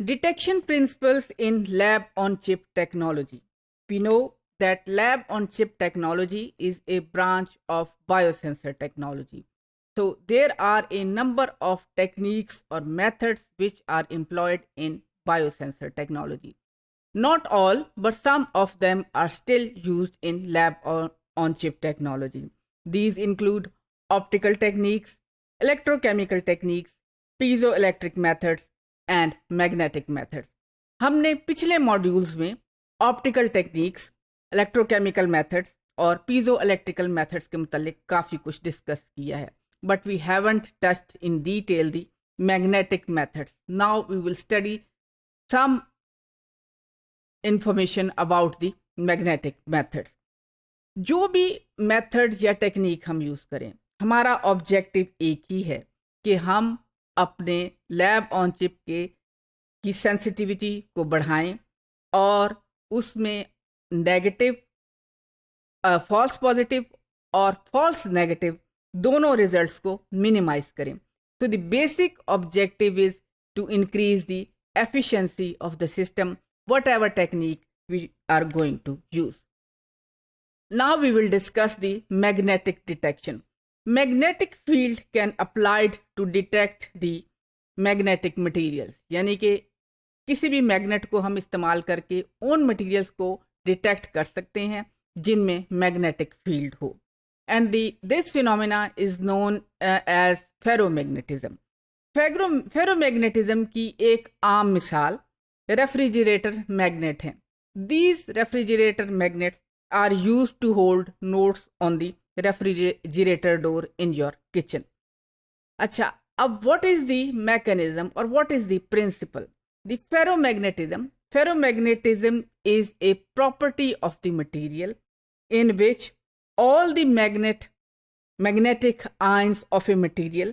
Detection principles in lab-on-chip technology. We know that lab-on-chip technology is a branch of biosensor technology. So there are a number of techniques or methods which are employed in biosensor technology. Not all, but some of them are still used in lab-on-chip technology. These include optical techniques, electrochemical techniques, piezoelectric methods, and magnetic methods. हमने पिछले modules में optical techniques, electrochemical methods और piezoelectric methods के मुतालिक काफ़ी कुछ discuss किया है, but we haven't touched in detail the magnetic methods. Now we will study some information about the magnetic methods. जो भी मेथड या टेक्निक हम यूज़ करें, हमारा ऑब्जेक्टिव एक ही है कि हम अपने लैब ऑन चिप की सेंसिटिविटी को बढ़ाएं और उसमें नेगेटिव, फॉल्स पॉजिटिव और फॉल्स नेगेटिव दोनों रिजल्ट्स को मिनिमाइज करें. तो the basic objective is to increase the efficiency of the system, whatever technique we are going to use. Now we will discuss the magnetic detection. Magnetic field can applied to detect the magnetic materials. यानी कि किसी भी magnet को हम इस्तेमाल करके उन materials को डिटेक्ट कर सकते हैं जिनमें मैग्नेटिक फील्ड हो. And this phenomena is known as ferromagnetism. Ferromagnetism की एक आम मिसाल रेफ्रिजरेटर मैग्नेट है. These refrigerator magnets are used to hold notes on the refrigerator door in your kitchen. अच्छा, अब what is the mechanism or what is the principle? The ferromagnetism is a property of the material in which all the magnetic ions of a material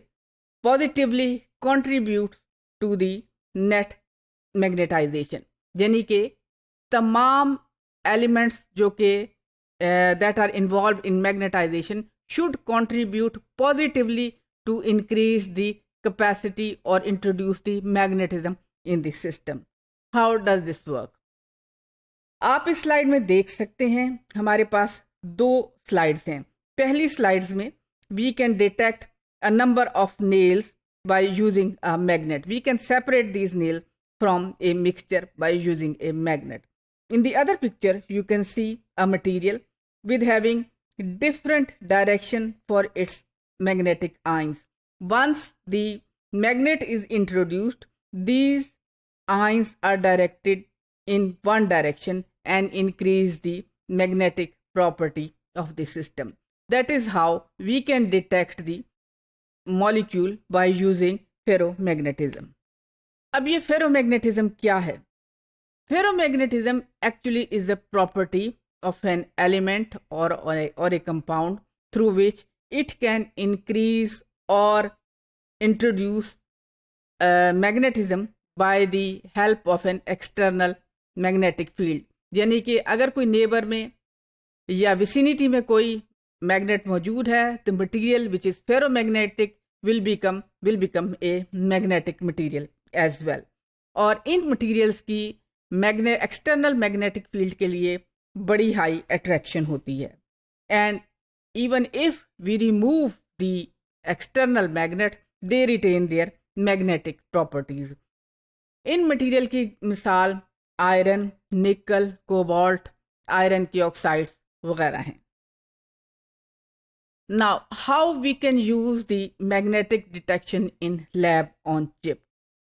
positively contribute to the net magnetization. यानी कि तमाम elements जो कि that are involved in magnetization should contribute positively to increase the capacity or introduce the magnetism in the system. How does this work? आप इस slide में देख सकते हैं, हमारे पास दो स्लाइड्स हैं. पहली स्लाइड्स में we can detect a number of nails by using a magnet. We can separate these nails from a mixture by using a magnet. In the other picture, you can see a material with having different direction for its magnetic ions. Once the magnet is introduced, these ions are directed in one direction and increase the magnetic property of the system. That is how we can detect the molecule by using ferromagnetism. अब ये ferromagnetism क्या है? Ferromagnetism actually is a property of an element or a compound through which it can increase or introduce magnetism by the help of an external magnetic field. यानी कि अगर कोई neighbour में या विसिनिटी में कोई मैग्नेट मौजूद है, the material which is ferromagnetic will become a magnetic material as well. और इन मटीरियल्स की एक्सटर्नल मैग्नेटिक फील्ड के लिए बड़ी हाई अट्रैक्शन होती है. And even if we remove the external magnet, they retain their magnetic properties. इन material की मिसाल आयरन, निकल, कोबाल्ट, आयरन के ऑक्साइड्स वगैरह हैं. Now how we can use the magnetic detection in lab on chip.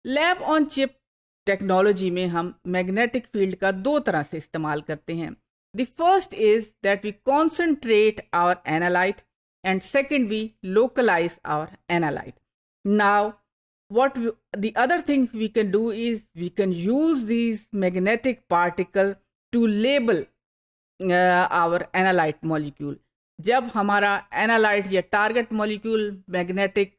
Lab on chip technology में हम magnetic field का दो तरह से इस्तेमाल करते हैं. The first is that we concentrate our analyte, and second we localize our analyte. Now, the other thing we can do is we can use these magnetic particles to label our analyte molecule. जब हमारा analyte या target molecule magnetic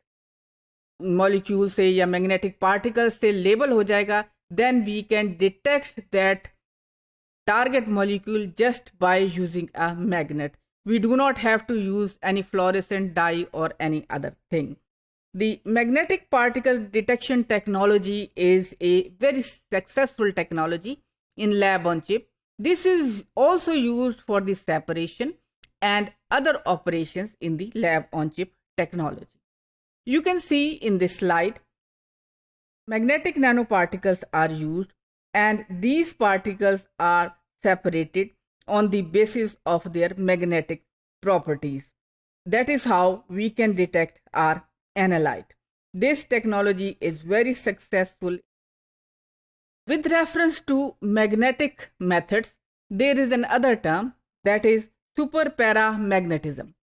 molecule से या magnetic particles से label हो जाएगा, then we can detect that target molecule just by using a magnet. We do not have to use any fluorescent dye or any other thing. The magnetic particle detection technology is a very successful technology in lab on chip. This is also used for the separation and other operations in the lab on chip technology. You can see in this slide, magnetic nanoparticles are used, and these particles are separated on the basis of their magnetic properties. That is how we can detect our analyte. This technology is very successful. With reference to magnetic methods, there is another term, that is superparamagnetism.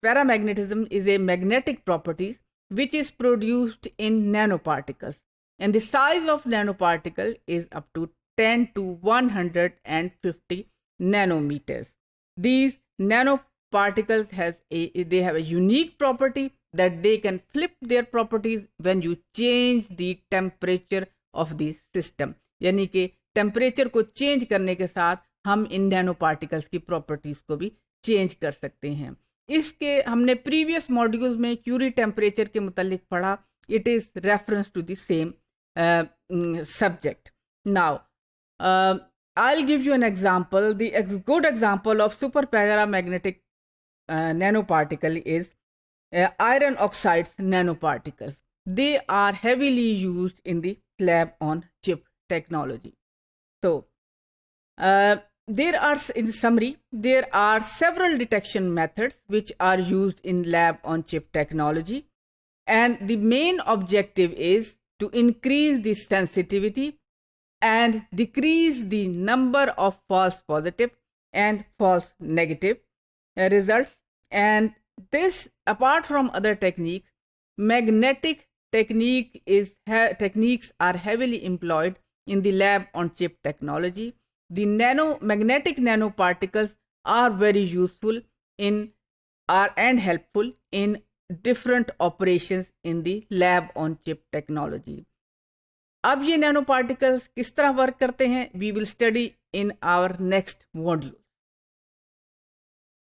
Paramagnetism is a magnetic property which is produced in nanoparticles, and the size of nanoparticle is up to 10 to 150 nanometers. These nanoparticles have a unique property that they can flip their properties when you change the temperature of the system. यानी कि temperature को change करने के साथ हम इन nano particles की properties को भी चेंज कर सकते हैं. इसके हमने प्रीवियस मॉड्यूल्स में क्यूरी टेम्परेचर के मुतालिक पढ़ा. It is reference to the same subject. Now, I'll give you an example. The good example of superparamagnetic nanoparticle is iron oxides nanoparticles. They are heavily used in the lab on chip technology. So, in summary, there are several detection methods which are used in lab on chip technology, and the main objective is to increase the sensitivity and decrease the number of false positive and false negative results. And this, apart from other techniques, magnetic techniques are heavily employed in the lab on chip technology. The magnetic nanoparticles are very useful and helpful in different operations in the lab on chip technology. अब ये nano particles किस तरह work करते हैं, we will study in our next module.